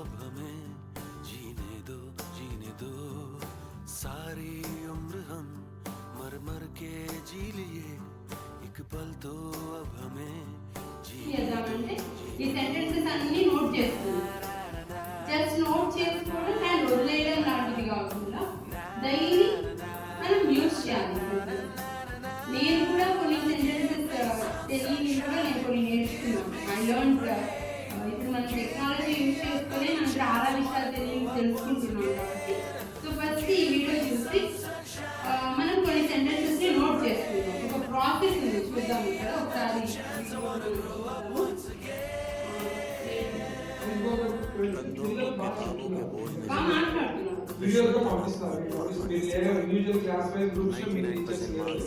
अब हमें जीने दो सारी उम्र हम मर मर के जी लिए एक पल तो अब हमें చేద్దామంటే ఈ సెంటెన్సెస్ అన్ని నోట్ చేసుకున్నాం. జస్ట్ నోట్ చేసుకోవడం అండ్ వదిలేయడం లాంటిది కాకుండా డైలీ మనం యూజ్ చేయాలి. నేను కూడా కొన్ని సెంటెన్సెస్ తెలియని కూడా నేను కొన్ని నేర్చుకున్నాను. ఐ లర్న్ ఇప్పుడు మనం టెక్నాలజీ యూజ్ చేసుకొని మనం చాలా విషయాలు తెలుసుకుంటున్నాం కాబట్టి సో ఫస్ట్ ఈ వీడియో చూసి మనం కొన్ని సెంటెన్సెస్ని నోట్ చేసుకుందాం. ఒక ప్రాసెస్ ఉంది, చూద్దాం ఇక్కడ ఒకసారి. वीडियो को पाकिस्तान इंडिविजुअल क्लास में ग्रुप्स में टीचर्स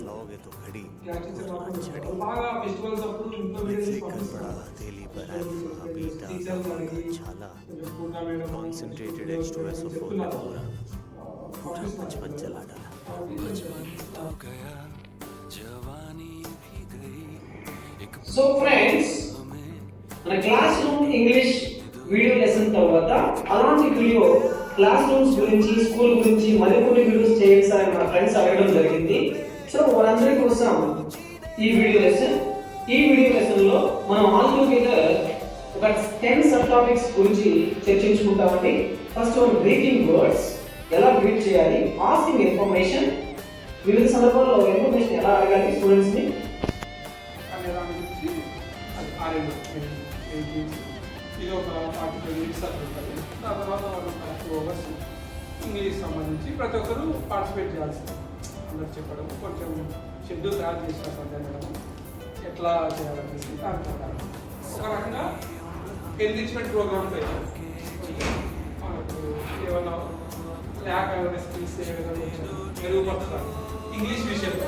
लाओगे तो घड़ी क्या टीचर आपको बागा फेस्टिवल्स अప్పుడు ఇంట్లో వీడియోస్ बड़ा हथेली पर है छाला कॉन्सेंट्रेटेड H2SO4 में पूरा बचपन चला डाला. बचपन तो गया जवानी भी गई एक సో ఫ్రెండ్స్ మన class room English video lesson తర్వాత అలాంటి వీడియో క్లాస్ రూమ్స్ గురించి స్కూల్ గురించి మరికొన్ని వీడియోస్ చేయించాలని మన ఫ్రెండ్స్ అడగడం జరిగింది. సో వాళ్ళందరి కోసం ఈ వీడియో లెసన్ లో మనం ఆల్ టుగెదర్ ఒక 10 సబ్ టాపిక్స్ గురించి చర్చించుకుంటామండి. ఫస్ట్ వన్ గ్రీటింగ్ వర్డ్స్, ఎలా గ్రీట్ చేయాలి, ఆస్కింగ్ ఇన్ఫర్మేషన్, వివిధ సందర్భాల్లో ఇన్ఫర్మేషన్ ఎలా అడగాలి స్టూడెంట్స్ ని అనే దాని గురించి ఆరేడు ఇది ఒక 45 మినిట్స్ ఉంటుంది. దాని తర్వాత 2 అవర్స్ ఇంగ్లీష్ సంబంధించి ప్రతి ఒక్కరు పార్టిసిపేట్ చేయాల్సింది. అందరు చెప్పడం, కొంచెం షెడ్యూల్ తయారు చేసిన సందర్భం ఎట్లా చేయాలనేసి దాని ప్రకారం ఒక రకంగా ఎన్రిచ్మెంట్ ప్రోగ్రామ్ పెట్టాం. మనకు ఏమన్నా ల్యాక్ అవేర్నెస్ స్కిల్స్ మెరుగుపరుస్తారు ఇంగ్లీష్ విషయంలో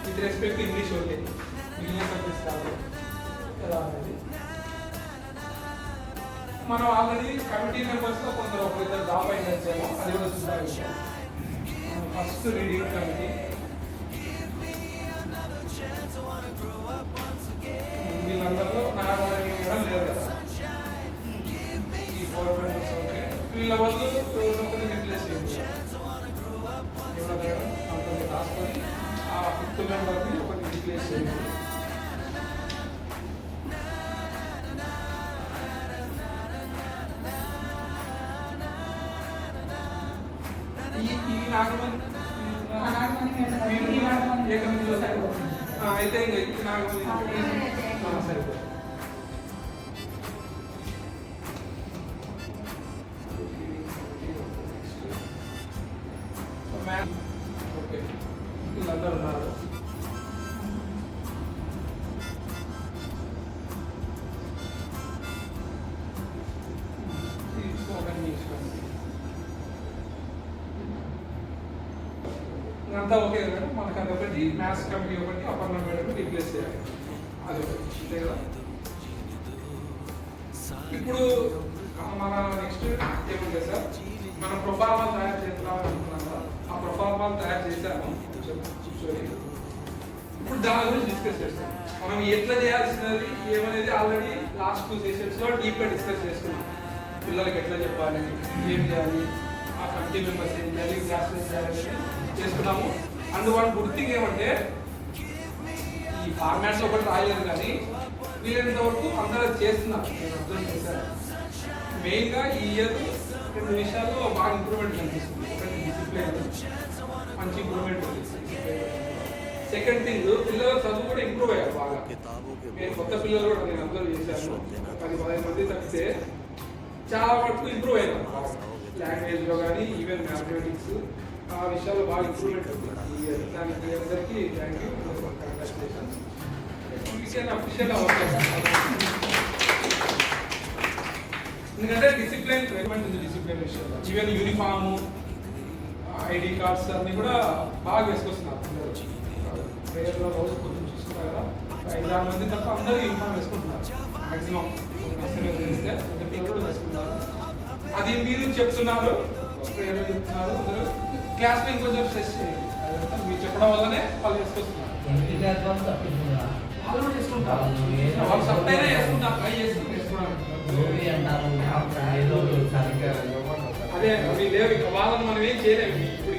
విత్ రెస్పెక్ట్ ఇంగ్లీష్ ఓకే మిగిలిన సబ్జెక్ట్స్ కాదు ఎలా అనేది. మనం ఆల్రెడీ కమిటీ మెంబర్స్లో కొందరు ఒకరిద్దరు డ్రాప్ అయిన వచ్చాము, అది కూడా చూద్దాం. ఫస్ట్ రీడింగ్ కమిటీ వీళ్ళందరిలో నాకు లేదు కదా, ఈ 4 మెంబర్స్ ఓకే. వీళ్ళ వల్ల ఒకరిని రిప్లేస్ చేయండి. ఎవరైనా రాసుకొని ఆ 5th మెంబర్ని ఒకరిని రిప్లేస్ చేయండి. అయితే సరిపోతుంది. ఓకే వీళ్ళందరూ ఉన్నారు. అంతా ఓకే కదా. మనకు అదొకటి మ్యాథ్స్ కమిటీ ఒకటి అపర్ణ మేడం రీప్లేస్ చేయాలి, అది అంతే కదా. ఇప్పుడు మన నెక్స్ట్ ఏముంది సార్, మన ప్రొఫార్మాలు తయారు చేద్దాం అనుకున్నాం కదా, ఆ ప్రొఫార్మాలు తయారు చేశాము కూర్చొని. ఇప్పుడు దాని గురించి డిస్కస్ చేస్తాం. మనం ఎట్లా చేయాల్సినది ఏమనేది ఆల్రెడీ లాస్ట్ 2 సెషన్స్లో డీప్గా డిస్కస్ చేసుకున్నాం. పిల్లలకి ఎట్లా చెప్పాలి, ఏం చేయాలి, ఆ కమిటీ మెంబర్స్ ఏం చేయాలి, క్లాస్ చేయాలి చేసుకున్నాము. అండ్ వన్ గుడ్ థింగ్ ఏమంటే ఈ ఫార్మాట్స్ ఒకటి రాయలేదు కానీ వీలైనంత వరకు అందరూ చేస్తున్నారు. నేను అర్థం చేశాను. మెయిన్గా ఈ ఇయర్ 2 విషయాల్లో బాగా ఇంప్రూవ్మెంట్ కనిపిస్తుంది. ఒకటి డిసిప్లిన్, మంచి ఇంప్రూవ్మెంట్ ఉంది. సెకండ్ థింగ్, పిల్లల చదువు కూడా ఇంప్రూవ్ అయ్యారు బాగా. నేను కొత్త పిల్లలు కూడా నేను అబ్జర్వ్ చేశాను. 10-15 మంది తప్పితే చాలా వరకు ఇంప్రూవ్ అయ్యారు బాగా. లాంగ్వేజ్లో కానీ ఈవెన్ మ్యాథమెటిక్స్ ఆ విషయాల్లో బాగా ఇంప్రూవ్మెంట్ ఉంది. దానికి అందరికీ థ్యాంక్ యూ, కంగ్రాచులేషన్స్. అఫీషియల్ ఎందుకంటే డిసిప్లిన్ రిలవెంట్ ఉంది. డిసిప్లిన్ విషయంలో ఈవెన్ యూనిఫాము, ఐడి కార్డ్స్ అన్నీ కూడా బాగా వేసుకొస్తున్నారు. ప్రేయర్లో రోజు కొంచెం చూస్తున్నారు కదా, 5-6 మంది తప్ప అందరూ యూనిఫామ్ వేసుకుంటున్నారు. మ్యాక్సిమం తెలిస్తే పిల్లలు కూడా వేసుకుంటున్నారు. అది మీరు చెప్తున్నారు, ప్రేయర్లో చెప్తున్నారు. అందరూ క్లాస్లో ఇంకొంచెం స్ట్రెస్ చేయండి. అదంతా మీరు చెప్పడం వల్లనే వాళ్ళు వేసుకొస్తున్నారు. వాళ్ళు కూడా చేసుకుంటారు, వాళ్ళు సప్లైనా వేసుకుంటారు, ట్రై చేసుకుంటారు. అవి లేవు ఇక వాళ్ళని మనం ఏం చేయలేము ఇప్పుడు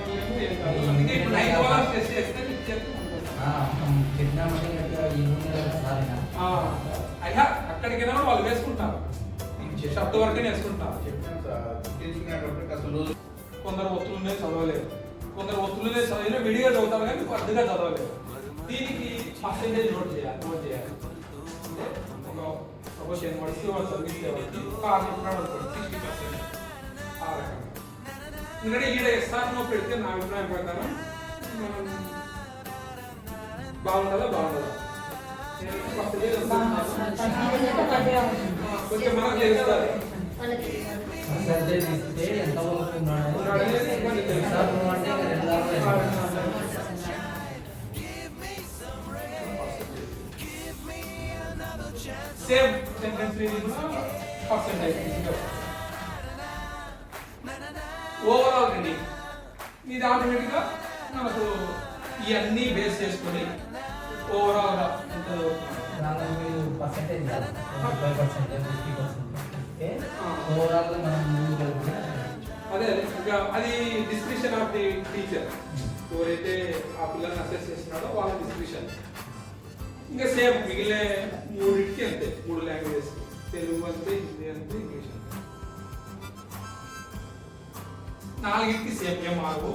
చేయలేము ఏం కాదు అందుకే ఇప్పుడు 9 వారాలు టెస్ట్ చేస్తే అయ్యా అక్కడికైనా కూడా వాళ్ళు వేసుకుంటారు షర్ట్ వరకే వేసుకుంటారు కొందరు ఒత్తులునే చదవలేరు కొందరు ఒత్తులునే చదివిన విడిగా చదువుతారు కానీ అడ్డుగా చదవలేరు దీనికి పర్సెంటేజ్ నోట్ చేయాలి అంటే ఒక 10 వర్డ్స్ వాళ్ళు చదివించేవాళ్ళు చెప్పినాడు 60% ఆ రకంగా ఎందుకంటే ఈడ ఎస్ఆర్నో పెడితే నా అభిప్రాయం ప్రకారం మనం బాగుంటుందా కొంచెం మనకు తెలుస్తుంది same sentence percentage overall reading ఇది ఆటోమేటిక్గా మనకు ఇవన్నీ బేస్ చేసుకొని ఓవరాల్ గా అదే ఇంకా అది డిస్క్రిప్షన్ ఆఫ్ ది టీచర్ ఎవరైతే ఆ పిల్లల్ని అసెస్ చేస్తున్నాడో వాళ్ళ డిస్క్రిప్షన్ ఇంకా సేమ్ మిగిలిన మూడింటికి అంతే 3 లాంగ్వేజెస్ తెలుగు అంతే హిందీ అంతే ఇంగ్లీష్ అంతే 4కి same MRO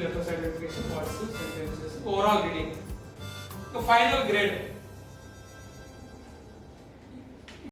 letters identification words sentences overall reading final grade